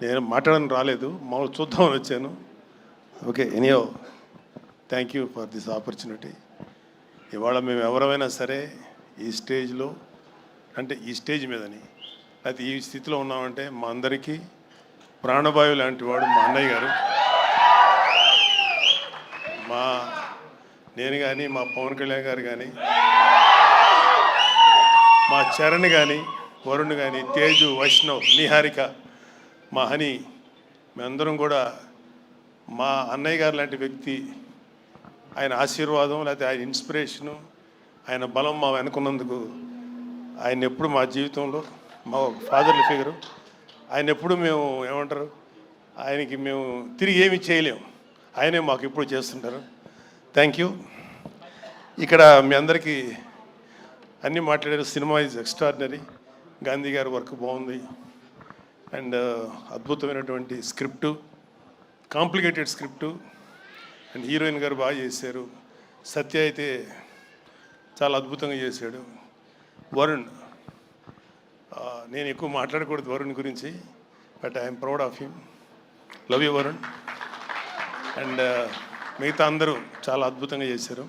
నేను మాట్లాడడానికి రాలేదు, మామూలు చూద్దామని వచ్చాను. Okay, anyhow thank you for this opportunity. ఇవాళ మేము ఎవరైనా సరే ఈ స్టేజ్లో, అంటే ఈ స్టేజ్ మీదని లేకపోతే ఈ స్థితిలో ఉన్నామంటే మా అందరికీ ప్రాణవాయువు లాంటి వాడు మా అన్నయ్య గారు. నేను కానీ, మా పవన్ కళ్యాణ్ గారు కానీ, మా చరణ్ కానీ, వరుణ్ కానీ, తేజు, వైష్ణవ్, నిహారిక, మా హని, మేమందరం కూడా మా అన్నయ్య గారు లాంటి వ్యక్తి, ఆయన ఆశీర్వాదం లేకపోతే ఆయన ఇన్స్పిరేషను, ఆయన బలం మా వెనుకున్నందుకు ఆయన ఎప్పుడు మా జీవితంలో మా ఫాదర్ల ఫిగరు. ఆయన ఎప్పుడు మేము ఏమంటారు, ఆయనకి మేము తిరిగి ఏమి చేయలేము, ఆయనే మాకు ఎప్పుడు చేస్తుంటారు. Thank you. ఇక్కడ మీ అందరికీ అన్నీ మాట్లాడారు. Cinema is extraordinary. గాంధీ గారి వర్క్ బాగుంది అండ్ అద్భుతమైనటువంటి script, complicated script and heroine గారు బాగా చేశారు. సత్య అయితే చాలా అద్భుతంగా చేశాడు. వరుణ్, నేను ఎక్కువ మాట్లాడకూడదు వరుణ్ గురించి, but I'm proud of him. Love you Varun. And మిగతా అందరూ చాలా అద్భుతంగా చేశారు.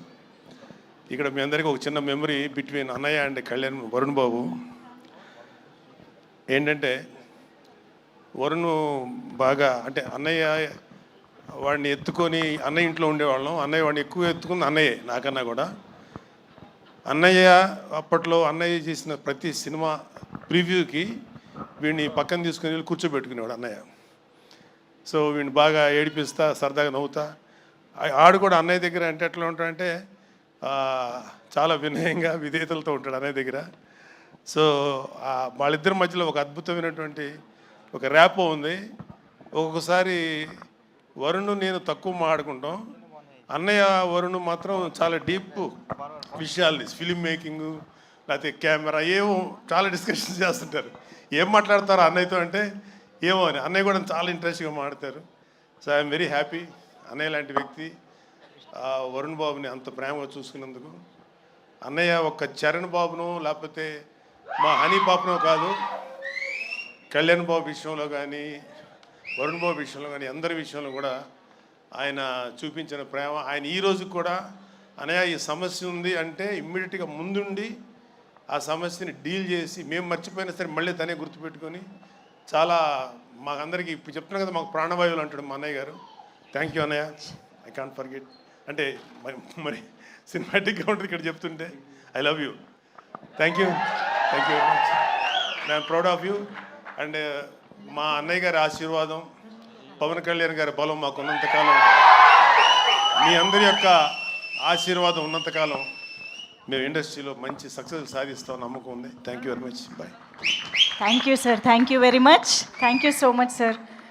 ఇక్కడ మీ అందరికీ ఒక చిన్న మెమరీ బిట్వీన్ అన్నయ్య అండ్ కళ్యాణ్, వరుణ్ బాబు. ఏంటంటే వరుణ్ బాగా, అంటే అన్నయ్య వాడిని ఎత్తుకొని, అన్నయ్య ఇంట్లో ఉండేవాళ్ళం, అన్నయ్య వాడిని ఎక్కువ ఎత్తుకుంది అన్నయ్యే నాకన్నా కూడా. అన్నయ్య అప్పట్లో అన్నయ్య చేసిన ప్రతి సినిమా ప్రివ్యూకి వీడిని పక్కన తీసుకుని వెళ్ళి కూర్చోబెట్టుకునేవాడు అన్నయ్య. సో వీడిని బాగా ఏడిపిస్తా, సరదాగా నవ్వుతా. ఆడు కూడా అన్నయ్య దగ్గర అంటే ఎట్లా ఉంటాడంటే చాలా వినయంగా, విధేయతలతో ఉంటాడు అన్నయ్య దగ్గర. సో వాళ్ళిద్దరి మధ్యలో ఒక అద్భుతమైనటువంటి ఒక ర్యాపో ఉంది. ఒక్కొక్కసారి వరుణ్ నేను తక్కువ మాట్లాడుకుంటాం, అన్నయ్య వరుణ్ మాత్రం చాలా డీప్ విషయాలు, ఫిలిం మేకింగ్ లేకపోతే కెమెరా, ఏమో చాలా డిస్కషన్స్ చేస్తుంటారు. ఏం మాట్లాడతారు అన్నయ్యతో అంటే ఏమో అని. అన్నయ్య కూడా చాలా ఇంట్రెస్ట్గా మాట్లాడతారు. సో ఐఎమ్ వెరీ హ్యాపీ అన్నయ్య లాంటి వ్యక్తి వరుణ్ బాబుని అంత ప్రేమగా చూసుకున్నందుకు. అన్నయ్య ఒక్క చరణ్ బాబును లేకపోతే మా హనీ పాపనో కాదు, కళ్యాణ్ బాబు విషయంలో కానీ, వరుణ్ బాబు విషయంలో కానీ, అందరి విషయంలో కూడా ఆయన చూపించిన ప్రేమ. ఆయన ఈ రోజు కూడా అన్నయ్య ఈ సమస్య ఉంది అంటే ఇమ్మీడియట్గా ముందుండి ఆ సమస్యని డీల్ చేసి, మేము మర్చిపోయినా సరే మళ్ళీ తనే గుర్తుపెట్టుకొని చాలా మాకందరికీ ఇప్పుడు చెప్తున్నాం కదా, మాకు ప్రాణవాయువులు అంటాడు మా అన్నయ్య గారు. థ్యాంక్ యూ అన్నయ్య, ఐ కాంట్ ఫర్గెట్. అంటే మరి సినిమాటిక్గా ఉంటుంది ఇక్కడ చెప్తుంటే. I love you. Thank you very much. I'm proud of you. And మా అన్నయ్య గారి ఆశీర్వాదం, పవన్ కళ్యాణ్ గారి బలం మాకు ఉన్నంతకాలం, మీ అందరి యొక్క ఆశీర్వాదం ఉన్నంతకాలం మేము ఇండస్ట్రీలో మంచి సక్సెస్ సాధిస్తాం నమ్మకం ఉంది. Thank you very much. Bye. Thank you sir. Thank you very much. Thank you so much sir.